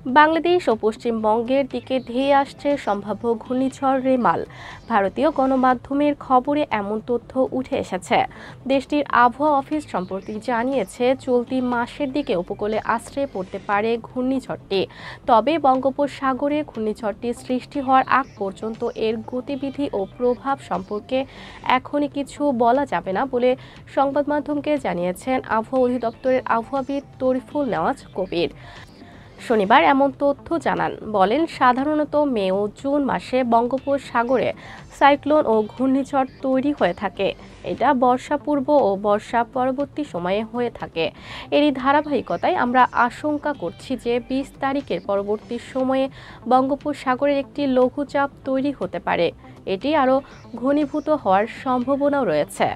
বাংলাদেশ ও পশ্চিমবঙ্গের দিকে ধেয়ে আসছে সম্ভাব্য ঘূর্ণিঝড় রেমাল। ভারতীয় গণমাধ্যমের খবরে এমন তথ্য উঠে এসেছে। দেশটির আবহাওয়া অফিস সম্প্রতি জানিয়েছে, চলতি মাসের দিকে উপকূলে আছড়ে পড়তে পারে ঘূর্ণিঝড়টি। তবে বঙ্গোপসাগরে ঘূর্ণিঝড়টি সৃষ্টি হওয়ার আগ পর্যন্ত এর গতিবিধি ও প্রভাব সম্পর্কে এখনই কিছু বলা যাবে না বলে সংবাদ মাধ্যমকে জানিয়েছেন আবহাওয়া অধিদপ্তরের আবহাওয়াবিদ তরিফুল নেওয়াজ কবির। শনিবার এমন তথ্য জানান, বলেন সাধারণত মে ও জুন মাসে বঙ্গোপসাগরে সাইক্লোন ও ঘূর্ণিঝড় তৈরি হয়ে থাকে। এটা বর্ষা পূর্ব ও বর্ষা পরবর্তী সময়ে হয়ে থাকে। এরই ধারাবাহিকতায় আমরা আশঙ্কা করছি যে ২০ তারিখের পরবর্তী সময়ে বঙ্গোপসাগরের একটি লঘুচাপ তৈরি হতে পারে। এটি আরও ঘনীভূত হওয়ার সম্ভাবনাও রয়েছে।